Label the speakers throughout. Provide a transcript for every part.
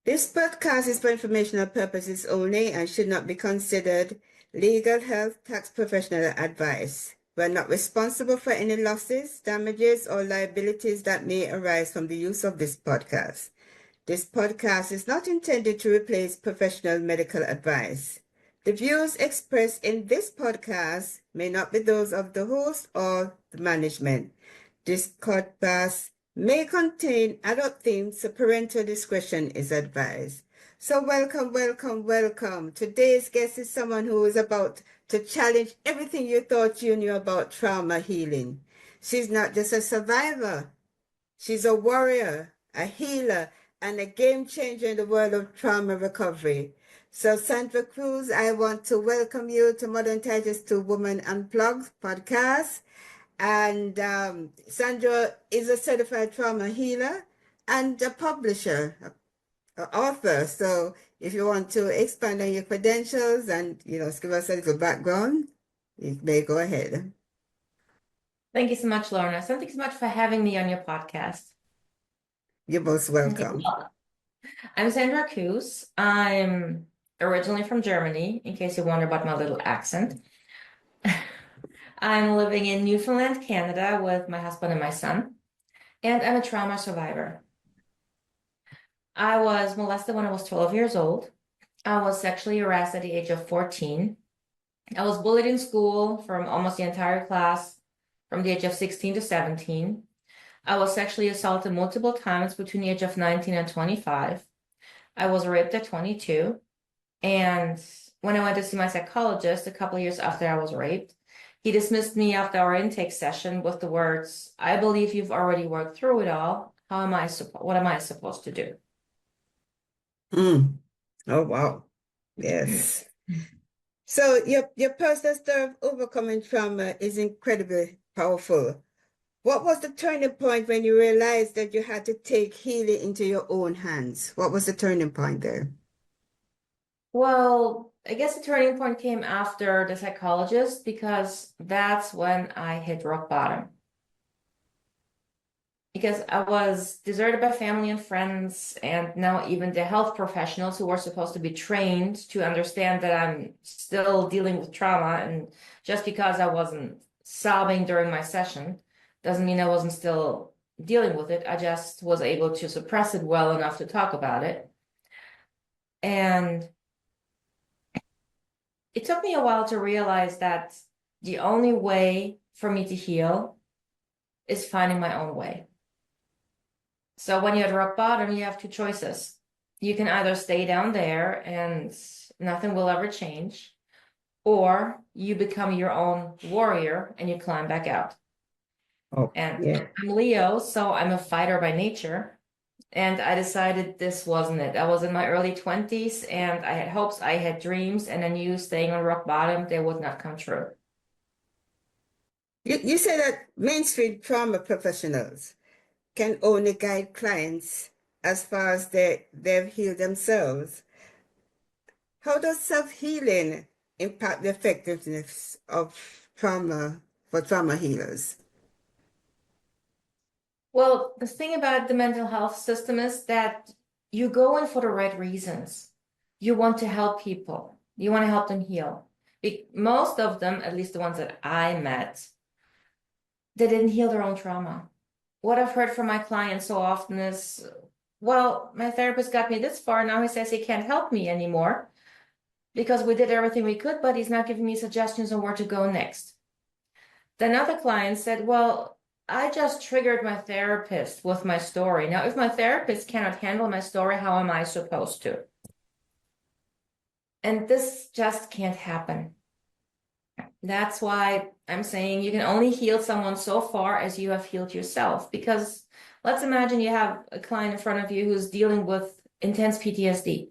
Speaker 1: This podcast is for informational purposes only and should not be considered legal, health, tax, professional advice. We're not responsible for any losses, damages, or liabilities that may arise from the use of this podcast. This podcast is not intended to replace professional medical advice. The views expressed in this podcast may not be those of the host or the management. This podcast may contain adult themes, so parental discretion is advised. So welcome, welcome, welcome. Today's guest is someone who is about to challenge everything you thought you knew about trauma healing. She's not just a survivor. She's a warrior, a healer, and a game changer in the world of trauma recovery. So Sandra Cooze, I want to welcome you to Modern Titus to Women Unplugged podcast. And Sandra is a certified trauma healer and a publisher, an author. So if you want to expand on your credentials and, give us a little background, you may go ahead.
Speaker 2: Thank you so much, Lorna. Thank you so much for having me on your podcast.
Speaker 1: You're most welcome.
Speaker 2: I'm Sandra Cooze. I'm originally from Germany, in case you wonder about my little accent. I'm living in Newfoundland, Canada with my husband and my son, and I'm a trauma survivor. I was molested when I was 12 years old. I was sexually harassed at the age of 14. I was bullied in school from almost the entire class from the age of 16 to 17. I was sexually assaulted multiple times between the age of 19 and 25. I was raped at 22. And when I went to see my psychologist a couple of years after I was raped, he dismissed me after our intake session with the words, "I believe you've already worked through it all. What am I supposed to do?"
Speaker 1: Oh, wow. Yes. So your personal story of overcoming trauma is incredibly powerful. What was the turning point when you realized that you had to take healing into your own hands? What was the turning point there?
Speaker 2: Well, I guess the turning point came after the psychologist because that's when I hit rock bottom. Because I was deserted by family and friends, and now even the health professionals who were supposed to be trained to understand that I'm still dealing with trauma. And just because I wasn't sobbing during my session doesn't mean I wasn't still dealing with it. I just was able to suppress it well enough to talk about it. And it took me a while to realize that the only way for me to heal is finding my own way. So when you're at rock bottom, you have two choices. You can either stay down there and nothing will ever change, or you become your own warrior and you climb back out.
Speaker 1: Oh,
Speaker 2: And
Speaker 1: yeah.
Speaker 2: I'm Leo, so I'm a fighter by nature. And I decided this wasn't it. I was in my early 20s and I had hopes, I had dreams, and I knew staying on rock bottom, they would not come true.
Speaker 1: You say that mainstream trauma professionals can only guide clients as far as they've healed themselves. How does self-healing impact the effectiveness of trauma for trauma healers?
Speaker 2: Well, the thing about the mental health system is that you go in for the right reasons. You want to help people. You want to help them heal. Most of them, at least the ones that I met, they didn't heal their own trauma. What I've heard from my clients so often is, well, my therapist got me this far. Now he says he can't help me anymore because we did everything we could, but he's not giving me suggestions on where to go next. Then other clients said, well, I just triggered my therapist with my story. Now, if my therapist cannot handle my story, how am I supposed to? And this just can't happen. That's why I'm saying you can only heal someone so far as you have healed yourself. Because let's imagine you have a client in front of you who's dealing with intense PTSD.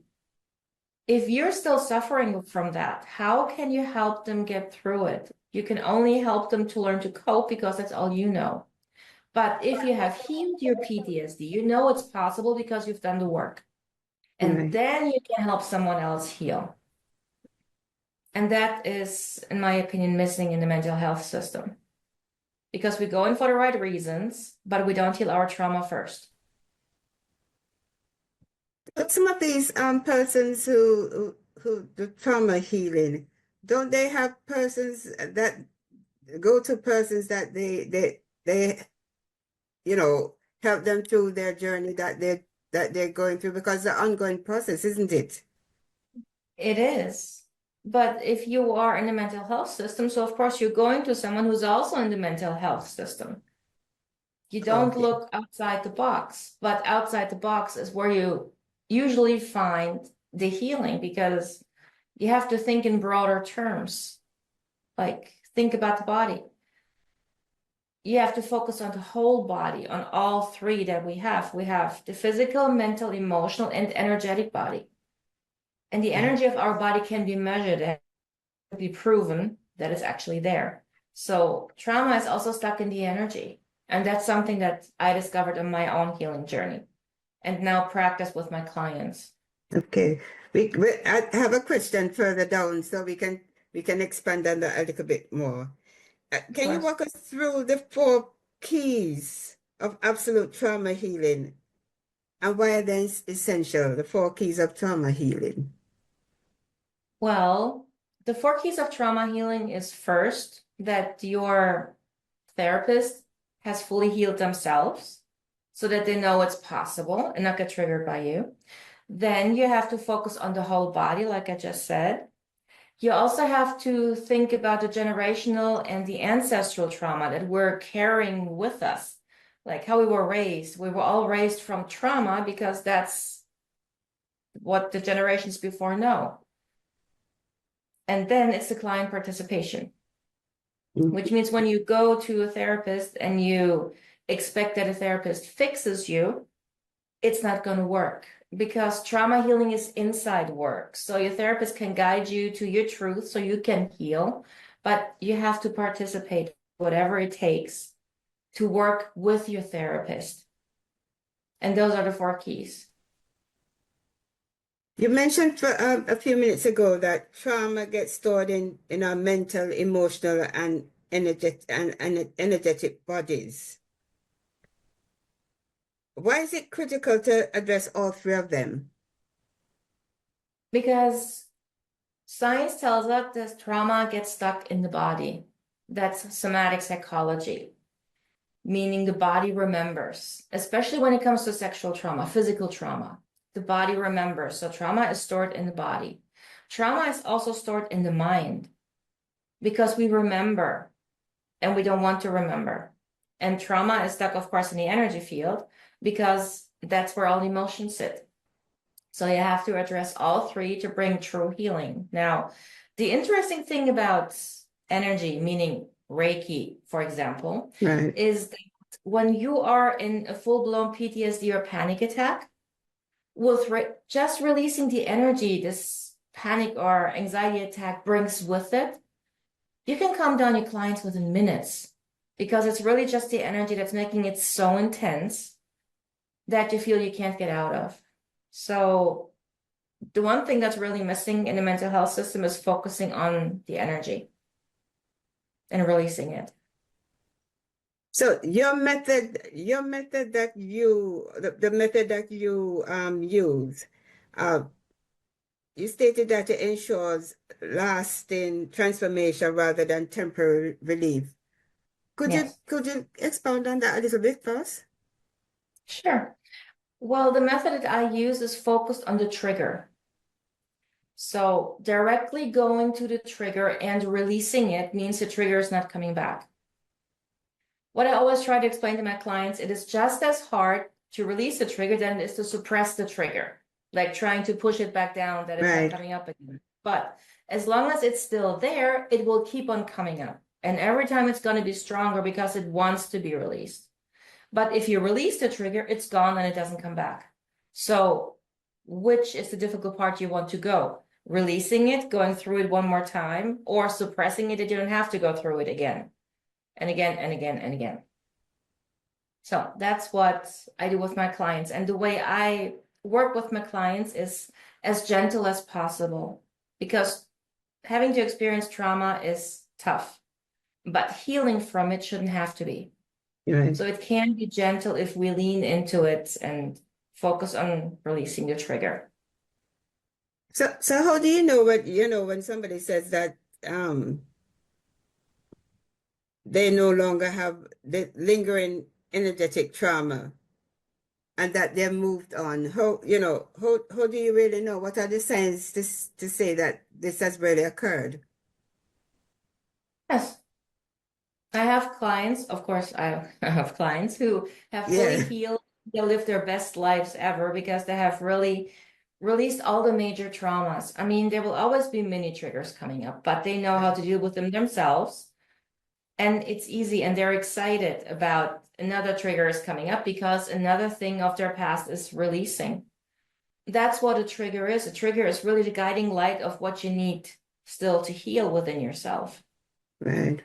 Speaker 2: If you're still suffering from that, how can you help them get through it? You can only help them to learn to cope because that's all you know. But if you have healed your PTSD, you know it's possible because you've done the work. And then you can help someone else heal. And that is, in my opinion, missing in the mental health system. Because we go in for the right reasons, but we don't heal our trauma first.
Speaker 1: But some of these persons who do trauma healing, don't they have persons that go to persons that they you know help them through their journey that they're going through, because the ongoing process, isn't it?
Speaker 2: It is. But if you are in the mental health system, so of course you're going to someone who's also in the mental health system. You don't
Speaker 1: Okay.
Speaker 2: look outside the box, but outside the box is where you usually find the healing, because you have to think in broader terms. Like, think about the body. You have to focus on the whole body, on all three that we have. We have the physical, mental, emotional, and energetic body. And the
Speaker 1: Right.
Speaker 2: energy of our body can be measured and be proven that it's actually there. So trauma is also stuck in the energy. And that's something that I discovered on my own healing journey and now practice with my clients.
Speaker 1: Okay. I have a question further down, so we can expand on that a little bit more.
Speaker 2: Of
Speaker 1: Can you
Speaker 2: course.
Speaker 1: walk us through the 4 keys of absolute trauma healing and why they're essential, the 4 keys of trauma healing?
Speaker 2: Well, the 4 keys of trauma healing is first that your therapist has fully healed themselves so that they know it's possible and not get triggered by you. Then you have to focus on the whole body, like I just said. You also have to think about the generational and the ancestral trauma that we're carrying with us, like how we were raised. We were all raised from trauma because that's what the generations before know. And then it's the client participation, which means when you go to a therapist and you expect that a therapist fixes you, it's not going to work, because trauma healing is inside work. So your therapist can guide you to your truth so you can heal, but you have to participate, whatever it takes, to work with your therapist. And those are the 4 keys.
Speaker 1: You mentioned a few minutes ago that trauma gets stored in our mental, emotional, and energetic bodies. Why is it critical to address all 3 of them?
Speaker 2: Because science tells us that trauma gets stuck in the body. That's somatic psychology, meaning the body remembers, especially when it comes to sexual trauma, physical trauma. The body remembers. So trauma is stored in the body. Trauma is also stored in the mind because we remember and we don't want to remember. And trauma is stuck, of course, in the energy field because that's where all the emotions sit. So you have to address all 3 to bring true healing. Now, the interesting thing about energy, meaning Reiki, for example,
Speaker 1: Right.
Speaker 2: is that when you are in a full-blown PTSD or panic attack, with just releasing the energy this panic or anxiety attack brings with it, you can calm down your clients within minutes, because it's really just the energy that's making it so intense that you feel you can't get out of. So the one thing that's really missing in the mental health system is focusing on the energy and releasing it.
Speaker 1: So your method that the method that you use, uh, you stated that it ensures lasting transformation rather than temporary relief. Could you
Speaker 2: Yes,
Speaker 1: could you expound on that a little bit first?
Speaker 2: sure. Well, the method that I use is focused on the trigger. So directly going to the trigger and releasing it means the trigger is not coming back. What I always try to explain to my clients, it is just as hard to release the trigger than it is to suppress the trigger, like trying to push it back down that it's not
Speaker 1: Right.
Speaker 2: coming up again. But as long as it's still there, it will keep on coming up. And every time it's going to be stronger because it wants to be released. But if you release the trigger, it's gone and it doesn't come back. So which is the difficult part you want to go? Releasing it, going through it one more time, or suppressing it that you don't have to go through it again and again and again and again. So that's what I do with my clients. And the way I work with my clients is as gentle as possible, because having to experience trauma is tough, but healing from it shouldn't have to be.
Speaker 1: Right.
Speaker 2: So it can be gentle if we lean into it and focus on releasing the trigger.
Speaker 1: So how do you know when somebody says that they no longer have the lingering energetic trauma and that they're moved on? How do you really know? What are the signs to say that this has really occurred?
Speaker 2: Yes, I have clients, of course, I have clients who have fully
Speaker 1: Yeah,
Speaker 2: healed, they live their best lives ever because they have really released all the major traumas. I mean, there will always be mini triggers coming up, but they know how to deal with them themselves. And it's easy, and they're excited about another trigger is coming up because another thing of their past is releasing. That's what a trigger is. A trigger is really the guiding light of what you need still to heal within yourself.
Speaker 1: right.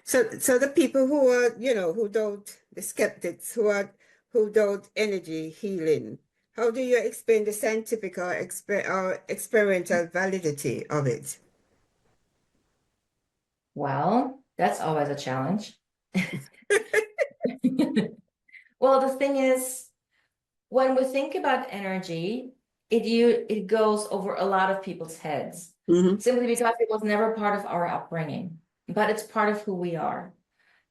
Speaker 1: So the people who are, the skeptics who doubt energy healing, how do you explain the scientific or experimental validity of it?
Speaker 2: Well, that's always a challenge. Well, the thing is, when we think about energy, it goes over a lot of people's heads,
Speaker 1: Hmm.
Speaker 2: simply because it was never part of our upbringing, but it's part of who we are.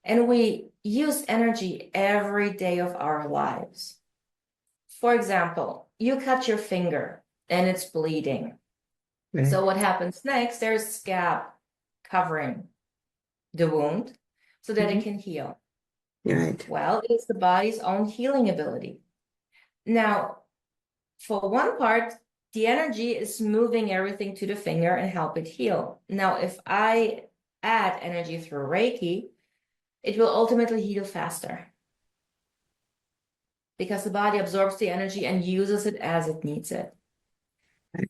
Speaker 2: And we use energy every day of our lives. For example, you cut your finger and it's bleeding.
Speaker 1: Right,
Speaker 2: So what happens next? There's scab covering the wound so that it
Speaker 1: hmm,
Speaker 2: can heal.
Speaker 1: right.
Speaker 2: Well, it's the body's own healing ability. Now, for one part, the energy is moving everything to the finger and help it heal. Now, if I add energy through Reiki, it will ultimately heal faster because the body absorbs the energy and uses it as it needs it.
Speaker 1: Right.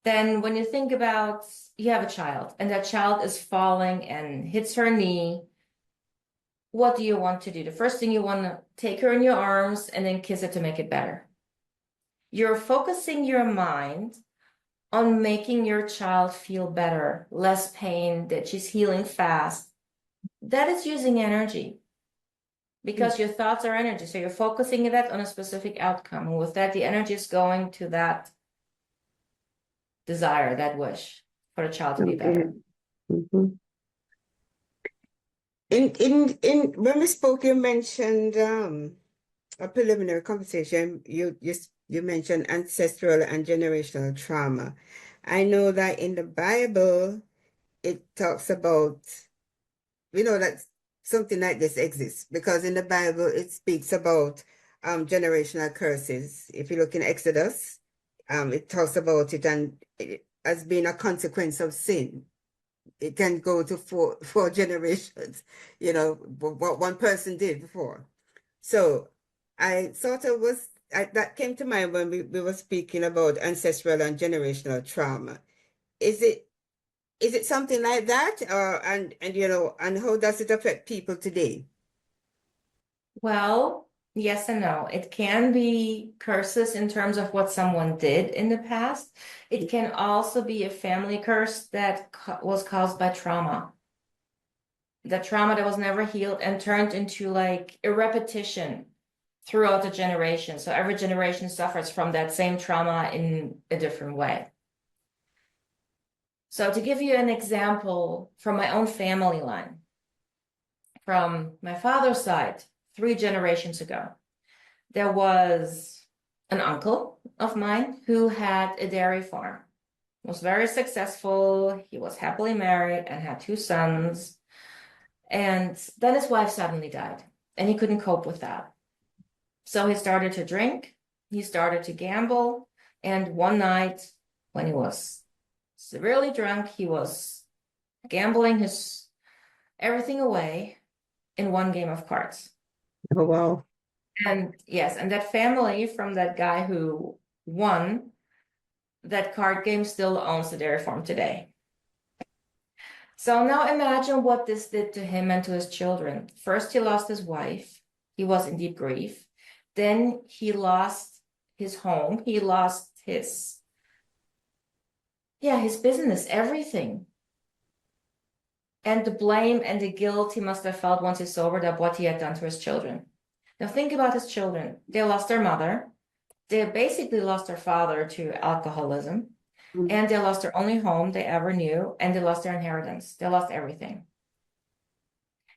Speaker 2: Then when you think about you have a child and that child is falling and hits her knee, what do you want to do? The first thing you want to take her in your arms and then kiss it to make it better. You're focusing your mind on making your child feel better, less pain, that she's healing fast. That is using energy because your thoughts are energy. So you're focusing that on a specific outcome. And with that, the energy is going to that desire, that wish for the child to be
Speaker 1: Okay.
Speaker 2: better.
Speaker 1: Hmm. In when we spoke, you mentioned a preliminary conversation. You mentioned ancestral and generational trauma. I know that in the Bible it talks about, that something like this exists because in the Bible it speaks about generational curses. If you look in Exodus, it talks about it and as being a consequence of sin. It can go to four generations, what one person did before. So I sort of that came to mind when we were speaking about ancestral and generational trauma. Is it something like that? And how does it affect people today?
Speaker 2: Well, yes and no. It can be curses in terms of what someone did in the past. It can also be a family curse that was caused by trauma. The trauma that was never healed and turned into like a repetition throughout the generation. So every generation suffers from that same trauma in a different way. So to give you an example from my own family line, from my father's side, 3 generations ago, there was an uncle of mine who had a dairy farm. Was very successful. He was happily married and had 2 sons. And then his wife suddenly died, and he couldn't cope with that. So he started to drink, he started to gamble, and one night when he was severely drunk, he was gambling his everything away in one game of cards.
Speaker 1: Oh, wow.
Speaker 2: And yes, and that family from that guy who won that card game still owns the dairy farm today. So now imagine what this did to him and to his children. First, he lost his wife. He was in deep grief. Then he lost his home. He lost his business, everything. And the blame and the guilt he must have felt once he sobered up what he had done to his children. Now think about his children. They lost their mother. They basically lost their father to alcoholism,
Speaker 1: Mm.
Speaker 2: and they lost their only home they ever knew, and they lost their inheritance. They lost everything.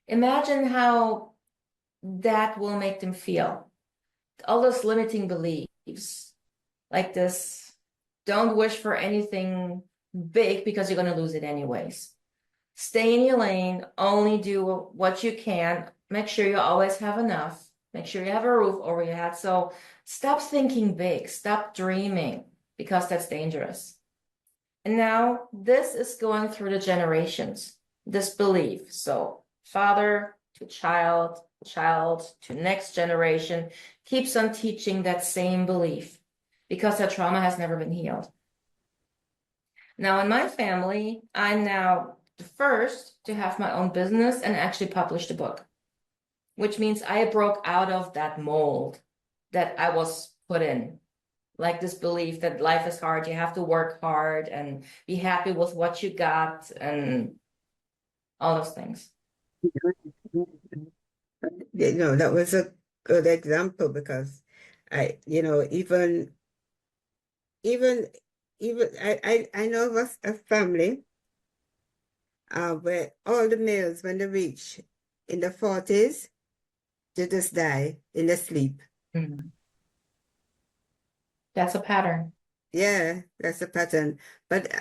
Speaker 2: Imagine how that will make them feel. All those limiting beliefs, like this, don't wish for anything big because you're going to lose it anyways. Stay in your lane, only do what you can. Make sure you always have enough. Make sure you have a roof over your head. So stop thinking big, stop dreaming, because that's dangerous. And now this is going through the generations, this belief. So father to child, child to next generation keeps on teaching that same belief because that trauma has never been healed. Now, in my family, I'm now the first to have my own business and actually published a book, which means I broke out of that mold that I was put in. Like this belief that life is hard, you have to work hard and be happy with what you got and all those things.
Speaker 1: That was a good example because even even I know of a family where all the males, when they reach in the 40s, they just die in their sleep.
Speaker 2: Mhm. That's a pattern.
Speaker 1: Yeah, that's a pattern. But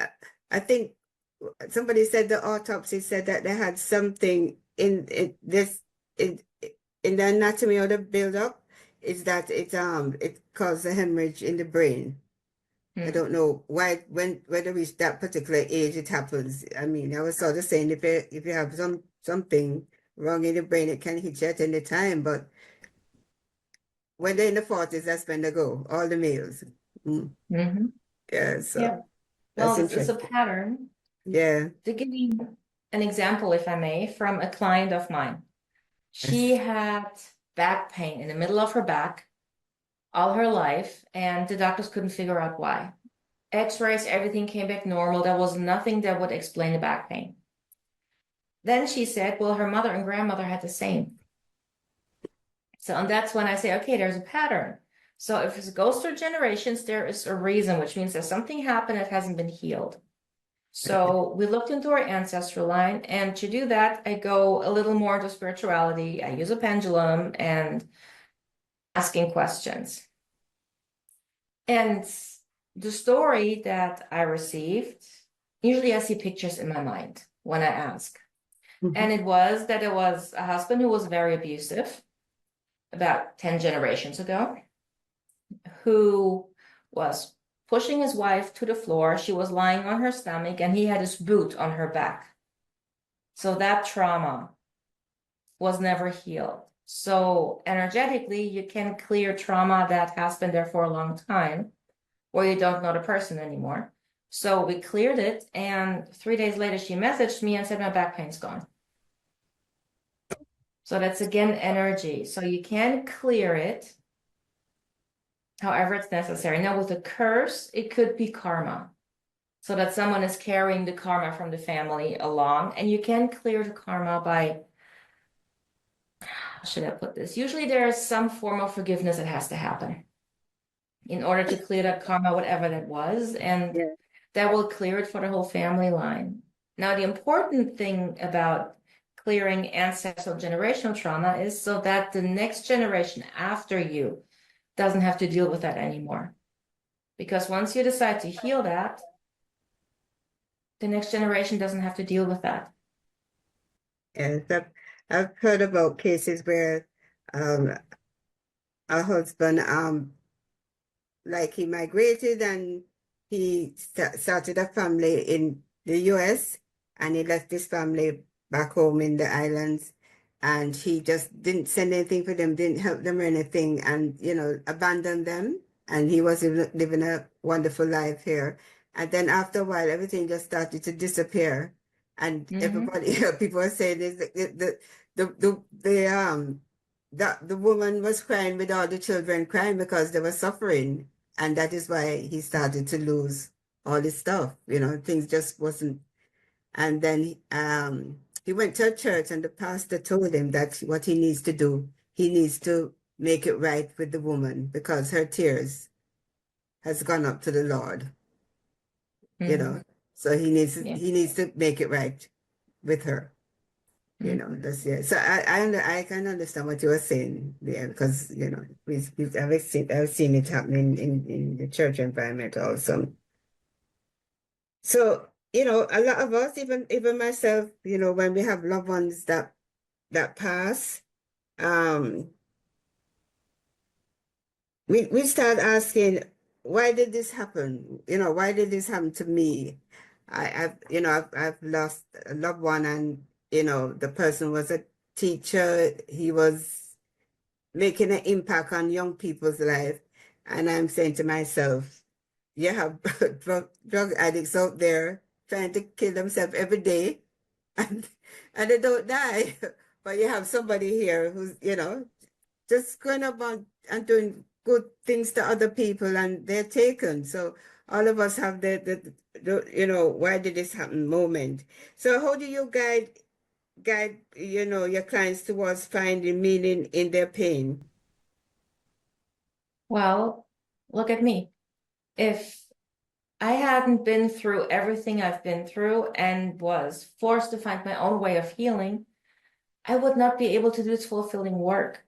Speaker 1: I think somebody said the autopsy said that they had something in in the anatomy of the buildup is that it caused a hemorrhage in the brain. I don't know why when they reach that particular age it happens. I mean, I was sort of saying if you have something wrong in the brain, it can hit you at any time. But when they're in the 40s, that's when they go, all the males. Mm.
Speaker 2: Mm-hmm.
Speaker 1: Yeah,
Speaker 2: Yeah.
Speaker 1: so
Speaker 2: Well,
Speaker 1: that's
Speaker 2: this is a
Speaker 1: interesting.
Speaker 2: pattern.
Speaker 1: Yeah.
Speaker 2: To give you an example, if I may, from a client of mine. She
Speaker 1: Yes.
Speaker 2: had back pain in the middle of her back all her life, and the doctors couldn't figure out why. X-rays, everything came back normal. There was nothing that would explain the back pain. Then she said, well, her mother and grandmother had the same. So, and that's when I say, okay, there's a pattern. So if it goes through generations, there is a reason, which means that something happened that hasn't been healed. So we looked into our ancestral line, and to do that, I go a little more into spirituality. I use a pendulum and asking questions. And the story that I received, usually I see pictures in my mind when I ask. And it was that it was a husband who was very abusive about 10 generations ago, who was pushing his wife to the floor. She was lying on her stomach, and he had his boot on her back. So that trauma was never healed. So energetically, you can clear trauma that has been there for a long time, or you don't know the person anymore. So we cleared it, and 3 days later, she messaged me and said, my back pain's gone. So that's again energy. So you can clear it however it's necessary. Now, with a curse, it could be karma. So that someone is carrying the karma from the family along, and you can clear the karma by, how should I put this? Usually there is some form of forgiveness that has to happen in order to clear that karma, whatever that was, and
Speaker 1: Yeah.
Speaker 2: that will clear it for the whole family line. Now, the important thing about clearing ancestral generational trauma is so that the next generation after you doesn't have to deal with that anymore. Because once you decide to heal that, the next generation doesn't have to deal with that.
Speaker 1: Yes, I've heard about cases where um, a husband like he migrated and he started a family in the US and he left his family back home in the islands and he just didn't send anything for them, didn't help them or anything and abandoned them and he was living a wonderful life here. And then after a while everything just started to disappear and everybody people are saying is the woman was crying with all the children crying because they were suffering. And that is why he started to lose all his stuff. Things just wasn't. And then he went to a church and the pastor told him that what he needs to do, he needs to make it right with the woman because her tears has gone up to the Lord, you
Speaker 2: Mhm.
Speaker 1: know. So
Speaker 2: Yeah.
Speaker 1: he needs to make it right with her. You know,
Speaker 2: Mhm.
Speaker 1: that's yeah. So I can understand what you were saying there because you know I've seen it happening in the church environment also. So you know, a lot of us, even myself, you know, when we have loved ones that pass, um, we start asking, why did this happen? You know, why did this happen to me? I've lost a loved one, and you know, the person was a teacher. He was making an impact on young people's life. And I'm saying to myself, you have drug addicts out there trying to kill themselves every day and and they don't die. But you have somebody here who's, you know, just going about and doing good things to other people and they're taken. So all of us have the you know, why did this happen moment. So how do you guide, you know, your clients towards finding meaning in their pain?
Speaker 2: Well, look at me. If I hadn't been through everything I've been through and was forced to find my own way of healing, I would not be able to do this fulfilling work.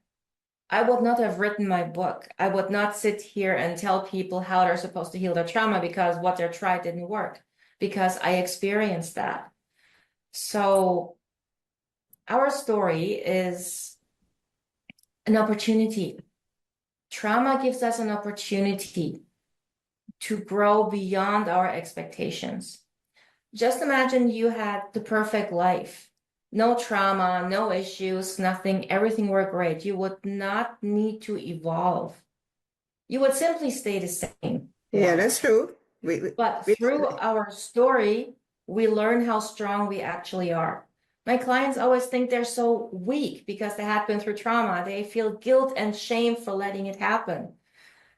Speaker 2: I would not have written my book. I would not sit here and tell people how they're supposed to heal their trauma because what they tried didn't work, because I experienced that. So our story is an opportunity. Trauma gives us an opportunity to grow beyond our expectations. Just imagine you had the perfect life. No trauma, no issues, nothing, everything were great. You would not need to evolve. You would simply stay the same.
Speaker 1: Yeah, that's true.
Speaker 2: But
Speaker 1: We
Speaker 2: through our story, we learn how strong we actually are. My clients always think they're so weak because they had been through trauma. They feel guilt and shame for letting it happen.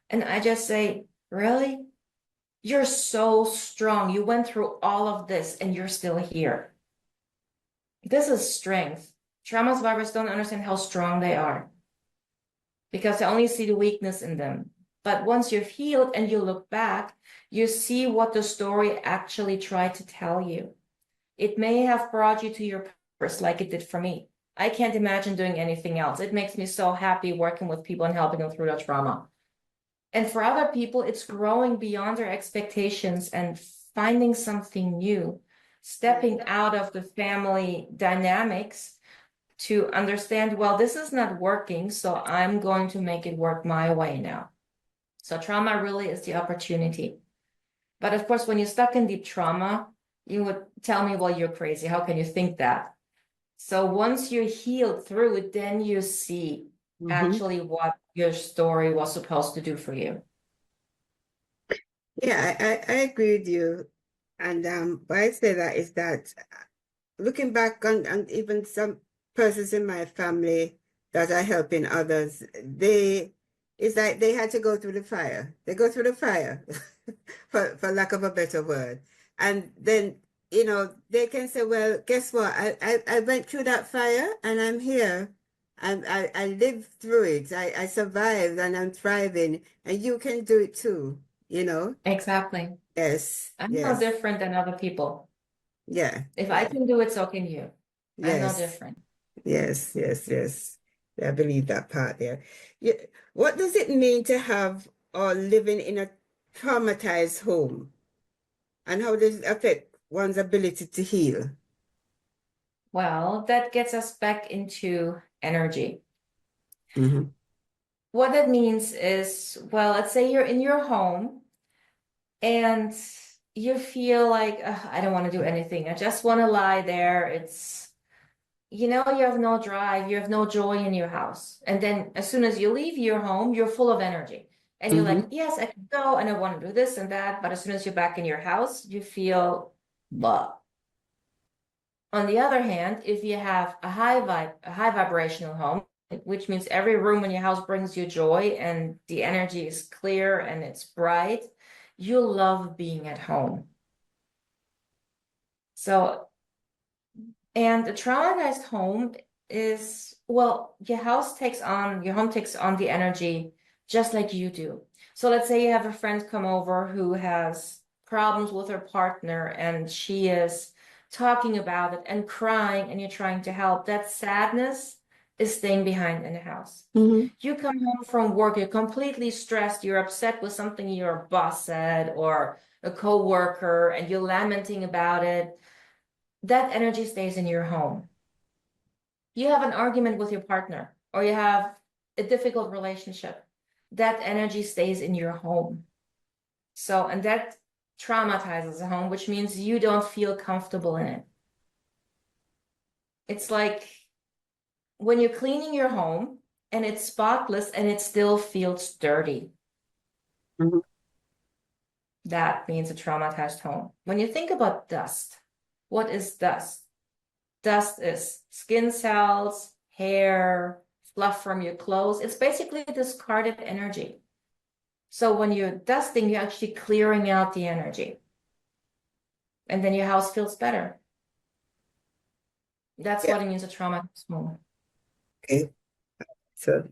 Speaker 2: And I just say, really? You're so strong. You went through all of this and you're still here. This is strength. Trauma survivors don't understand how strong they are because they only see the weakness in them. But once you've healed and you look back, you see what the story actually tried to tell you. It may have brought you to your purpose like it did for me. I can't imagine doing anything else. It makes me so happy working with people and helping them through their trauma. And for other people, it's growing beyond their expectations and finding something new, stepping out of the family dynamics to understand, well, this is not working, so I'm going to make it work my way now. So trauma really is the opportunity. But of course, when you're stuck in deep trauma, you would tell me, well, you're crazy. How can you think that? So once you're healed through it, then you see
Speaker 1: Mhm.
Speaker 2: actually what your story was supposed to do for you.
Speaker 1: Yeah, I agree with you. And why I say that is that looking back on even some persons in my family that are helping others, it's like they had to go through the fire. They go through the fire, for lack of a better word. And then, you know, they can say, well, guess what? I went through that fire and I'm here. And I lived through it. I survived and I'm thriving. And you can do it too, you know?
Speaker 2: Exactly.
Speaker 1: Yes,
Speaker 2: I'm no
Speaker 1: yes.
Speaker 2: different than other people.
Speaker 1: Yeah,
Speaker 2: If I
Speaker 1: yeah.
Speaker 2: can do it, so can you. I'm no
Speaker 1: Yes.
Speaker 2: different.
Speaker 1: Yes, yes, yes. I believe that part there. Yeah. What does it mean to have or living in a traumatized home? And how does it affect one's ability to heal?
Speaker 2: Well, that gets us back into energy.
Speaker 1: Hmm.
Speaker 2: What that means is, well, let's say you're in your home and you feel like, "Ugh, I don't want to do anything. I just want to lie there. It's, you know, you have no drive, you have no joy in your house. And then as soon as you leave your home, you're full of energy. And you're like,
Speaker 1: Hmm.
Speaker 2: yes, I can go and I want to do this and that. But as soon as you're back in your house, you feel blah. On the other hand, if you have a high vibrational home, which means every room in your house brings you joy and the energy is clear and it's bright, you love being at home. So, and a traumatized home is, well, your home takes on the energy just like you do. So let's say you have a friend come over who has problems with her partner and she is talking about it and crying and you're trying to help. That sadness is staying behind in the house.
Speaker 1: Mm-hmm.
Speaker 2: You come home from work, you're completely stressed, you're upset with something your boss said or a coworker, and you're lamenting about it. That energy stays in your home. You have an argument with your partner or you have a difficult relationship. That energy stays in your home. So, and that traumatizes a home, which means you don't feel comfortable in it. It's like when you're cleaning your home and it's spotless and it still feels dirty.
Speaker 1: Mm-hmm.
Speaker 2: That means a traumatized home. When you think about dust, what is dust? Dust is skin cells, hair, fluff from your clothes. It's basically discarded energy. So when you're dusting, you're actually clearing out the energy. And then your house feels better. That's
Speaker 1: Yeah.
Speaker 2: what it means a traumatized home.
Speaker 1: Okay. So,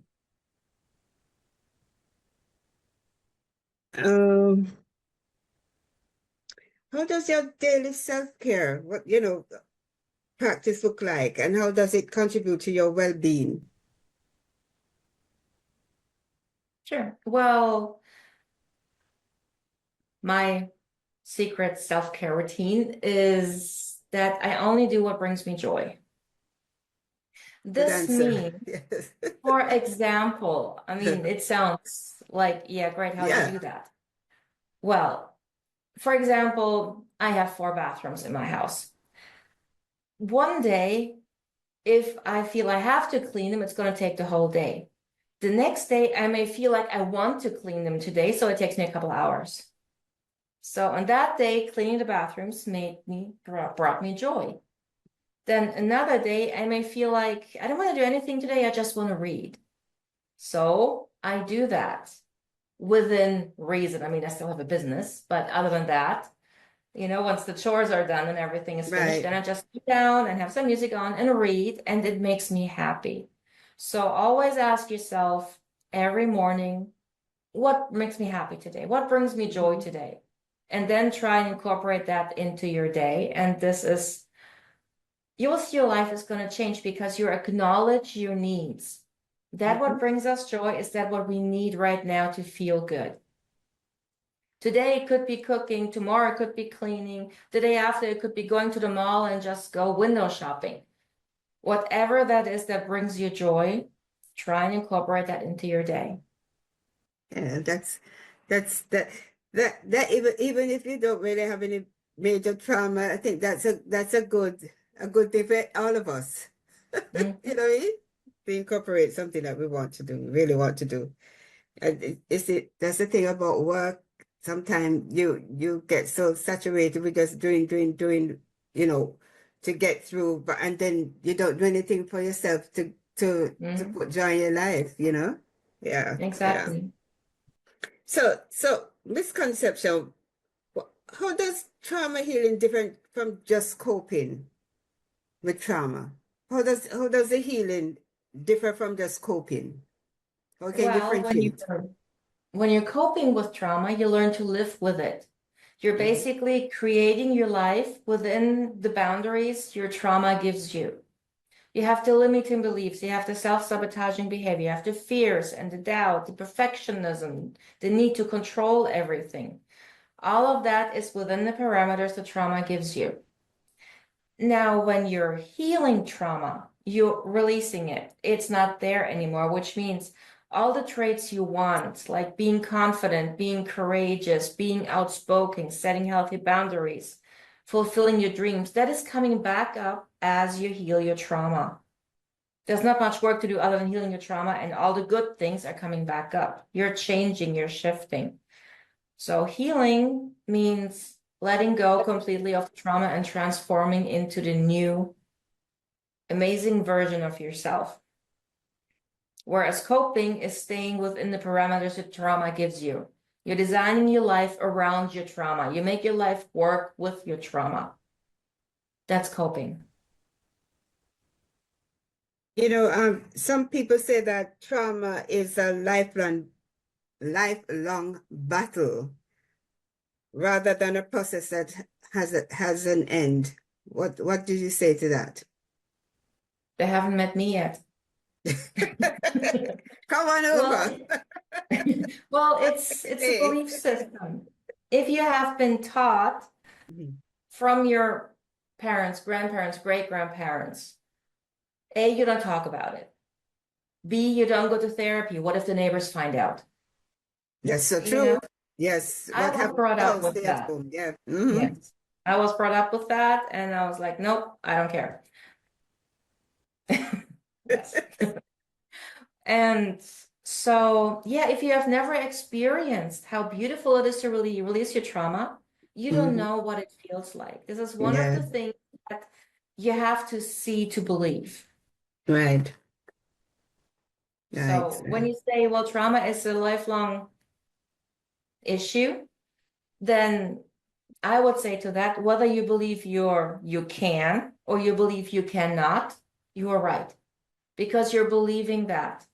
Speaker 1: um, how does your daily self-care, practice look like, and how does it contribute to your well-being?
Speaker 2: Sure. Well, my secret self-care routine is that I only do what brings me joy.
Speaker 1: Good
Speaker 2: This
Speaker 1: answer.
Speaker 2: means,
Speaker 1: Yes.
Speaker 2: for example, I mean, it sounds like, yeah, great, how do you
Speaker 1: Yeah.
Speaker 2: do that? Well, for example, I have 4 bathrooms in my house. One day, if I feel I have to clean them, it's going to take the whole day. The next day, I may feel like I want to clean them today, so it takes me a couple hours. So on that day, cleaning the bathrooms brought me joy. Then another day, I may feel like I don't want to do anything today, I just want to read. So I do that within reason. I mean, I still have a business, but other than that, once the chores are done and everything is finished,
Speaker 1: Right.
Speaker 2: then I just sit down and have some music on and read, and it makes me happy. So always ask yourself every morning, what makes me happy today? What brings me joy today? And then try and incorporate that into your day. And you'll see your life is going to change because you acknowledge your needs. That
Speaker 1: Mm-hmm.
Speaker 2: what brings us joy is that what we need right now to feel good. Today it could be cooking, tomorrow it could be cleaning, the day after it could be going to the mall and just go window shopping. Whatever that is that brings you joy, try and incorporate that into your day.
Speaker 1: Yeah, that's that even if you don't really have any major trauma, I think that's a good thing for all of us. You know what I mean? To incorporate something that we want to do, really want to do. And that's the thing about work. Sometimes you get so saturated with just doing, you know, to get through, but and then you don't do anything for yourself to
Speaker 2: Mm-hmm.
Speaker 1: put joy in your life, you know? Yeah, yeah.
Speaker 2: Exactly.
Speaker 1: So misconception, how does trauma healing different from just coping with trauma? How does the healing differ from just coping? How can you
Speaker 2: Well,
Speaker 1: differentiate?
Speaker 2: when you're coping with trauma, you learn to live with it. You're
Speaker 1: Mhm.
Speaker 2: basically creating your life within the boundaries your trauma gives you. You have the limiting beliefs, you have the self-sabotaging behavior, you have the fears and the doubt, the perfectionism, the need to control everything. All of that is within the parameters the trauma gives you. Now, when you're healing trauma, you're releasing it. It's not there anymore, which means all the traits you want, like being confident, being courageous, being outspoken, setting healthy boundaries, fulfilling your dreams, that is coming back up as you heal your trauma. There's not much work to do other than healing your trauma, and all the good things are coming back up. You're changing, you're shifting. So healing means letting go completely of trauma and transforming into the new, amazing version of yourself. Whereas coping is staying within the parameters that trauma gives you. You're designing your life around your trauma. You make your life work with your trauma. That's coping.
Speaker 1: Some people say that trauma is a lifelong lifelong battle rather than a process that has an end. What did you say to that?
Speaker 2: They haven't met me yet.
Speaker 1: Come on
Speaker 2: Well,
Speaker 1: over.
Speaker 2: well, it's a
Speaker 1: Hey.
Speaker 2: belief system. If you have been taught
Speaker 1: Mhm.
Speaker 2: from your parents, grandparents, great-grandparents, A, you don't talk about it. B, you don't go to therapy. What if the neighbors find out?
Speaker 1: That's so
Speaker 2: You know,
Speaker 1: true. Yes.
Speaker 2: I
Speaker 1: What
Speaker 2: was
Speaker 1: happened?
Speaker 2: brought up
Speaker 1: Oh,
Speaker 2: with
Speaker 1: stay at
Speaker 2: that.
Speaker 1: home. Yeah.
Speaker 2: Yes. I was brought up with that, and I was like, nope, I don't care. Yes. And so, yeah, if you have never experienced how beautiful it is to really release your trauma, you don't
Speaker 1: Mhm.
Speaker 2: know what it feels like. This is one of
Speaker 1: Yeah.
Speaker 2: the things that you have to see to believe.
Speaker 1: Right. Right.
Speaker 2: So when
Speaker 1: Right.
Speaker 2: you say, well, trauma is a lifelong issue, then I would say to that, whether you believe you can or you believe you cannot, you are right because you're believing that.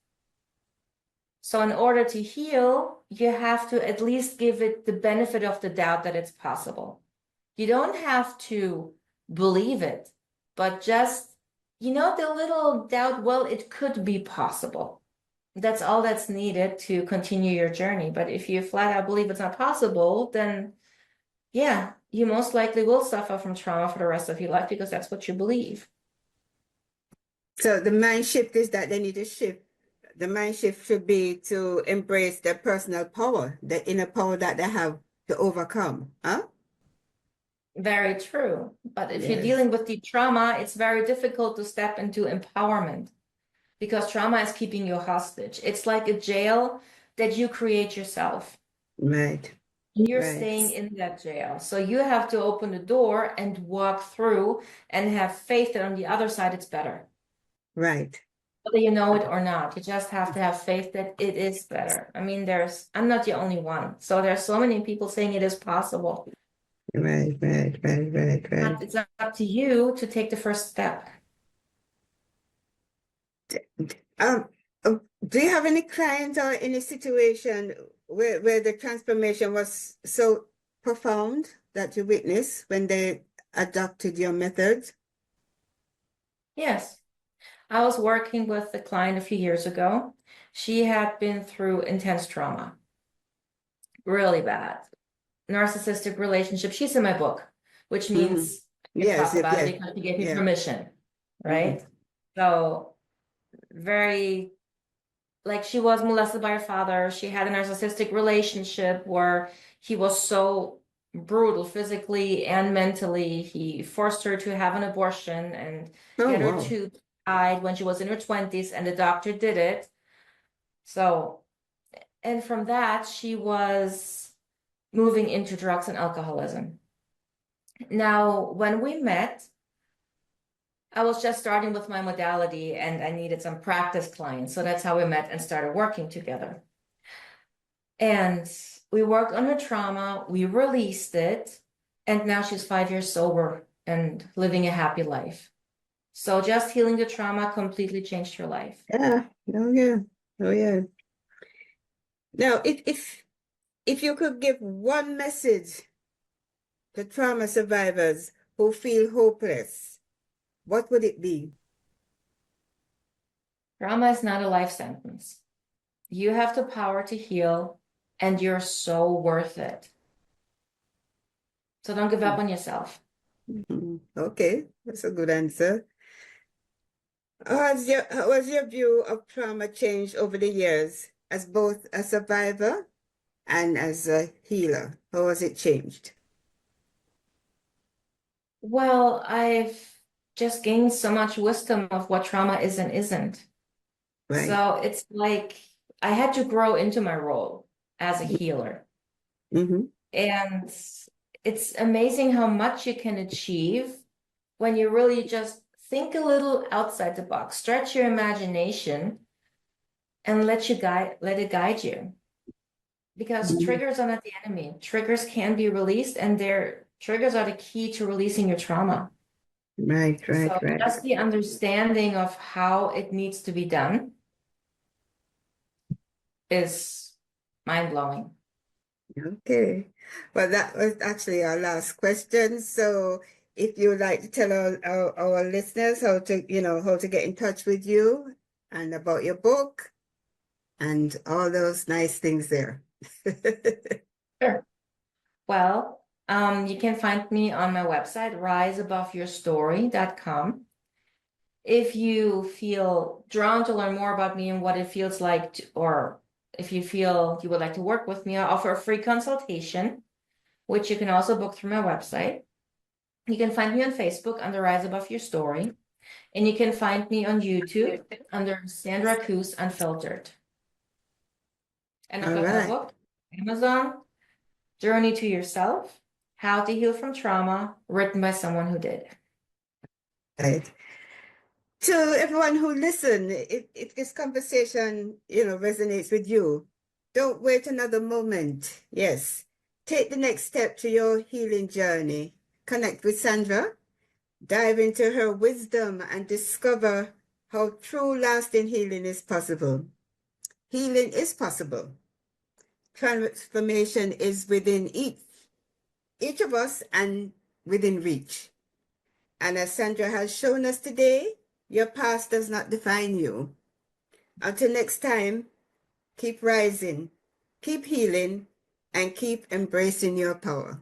Speaker 2: So in order to heal, you have to at least give it the benefit of the doubt that it's possible. You don't have to believe it, but just, the little doubt, well, it could be possible. That's all that's needed to continue your journey. But if you flat out believe it's not possible, then yeah, you most likely will suffer from trauma for the rest of your life because that's what you believe.
Speaker 1: So the mind shift is that they need to shift. The mind shift should be to embrace their personal power, the inner power that they have to overcome. Huh?
Speaker 2: Very true. But if you're
Speaker 1: Yes.
Speaker 2: dealing with deep trauma, it's very difficult to step into empowerment because trauma is keeping you hostage. It's like a jail that you create yourself.
Speaker 1: Right.
Speaker 2: You're
Speaker 1: Right.
Speaker 2: staying in that jail. So you have to open the door and walk through and have faith that on the other side it's better.
Speaker 1: Right.
Speaker 2: Whether you know it or not, you just have to have faith that it is better. I mean, I'm not the only one. So there's so many people saying it is possible.
Speaker 1: Right. Right. Right. Right.
Speaker 2: But
Speaker 1: Right.
Speaker 2: it's up to you to take the first step.
Speaker 1: Um, do you have any clients or any situation where the transformation was so profound that you witnessed when they adopted your methods?
Speaker 2: Yes. I was working with a client a few years ago. She had been through intense trauma, really bad. Narcissistic relationship. She's in my book, which
Speaker 1: Hmm.
Speaker 2: means I can
Speaker 1: Yes.
Speaker 2: talk
Speaker 1: Yes.
Speaker 2: about
Speaker 1: Yes.
Speaker 2: it because she gave me
Speaker 1: Yeah.
Speaker 2: permission,
Speaker 1: Hmm.
Speaker 2: right? So very like she was molested by her father. She had a narcissistic relationship where he was so brutal physically and mentally. He forced her to have an abortion and
Speaker 1: Oh,
Speaker 2: get her
Speaker 1: wow.
Speaker 2: tube tied when she was in her 20s, and the doctor did it. So, and from that, she was moving into drugs and alcoholism. Now, when we met, I was just starting with my modality and I needed some practice clients. So that's how we met and started working together. And we worked on her trauma, we released it, and now she's 5 years sober and living a happy life. So just healing the trauma completely changed her life.
Speaker 1: Yeah. Oh, yeah. Oh, yeah. Now, if you could give one message to trauma survivors who feel hopeless, what would it be?
Speaker 2: Trauma is not a life sentence. You have the power to heal, and you're so worth it. So don't give up on yourself.
Speaker 1: Mhm. Okay, that's a good answer. How has your view of trauma changed over the years as both a survivor and as a healer? How has it changed?
Speaker 2: Well, I've just gained so much wisdom of what trauma is and isn't.
Speaker 1: Right.
Speaker 2: So it's like I had to grow into my role as a healer.
Speaker 1: Mm-hmm.
Speaker 2: And it's amazing how much you can achieve when you really just think a little outside the box, stretch your imagination and let it guide you. Because triggers are not the enemy. Triggers can be released, and their triggers are the key to releasing your trauma.
Speaker 1: Right, right,
Speaker 2: So
Speaker 1: right.
Speaker 2: just the understanding of how it needs to be done is mind-blowing.
Speaker 1: Okay. Well, that was actually our last question. So if you would like to tell our listeners how to, how to get in touch with you and about your book and all those nice things there.
Speaker 2: Sure. Well, you can find me on my website, riseaboveyourstory.com. If you feel drawn to learn more about me and what it feels like, or if you feel you would like to work with me, I offer a free consultation, which you can also book through my website. You can find me on Facebook under Rise Above Your Story, and you can find me on YouTube under Sandra Cooze Unfiltered. And I've
Speaker 1: All
Speaker 2: got my
Speaker 1: right.
Speaker 2: book, Amazon, Journey to Yourself, How to Heal from Trauma, written by someone who did.
Speaker 1: Right. To everyone who listened, if this conversation, resonates with you, don't wait another moment. Yes. Take the next step to your healing journey. Connect with Sandra, dive into her wisdom, and discover how true lasting healing is possible. Healing is possible. Transformation is within each of us and within reach. And as Sandra has shown us today, your past does not define you. Until next time, keep rising, keep healing, and keep embracing your power.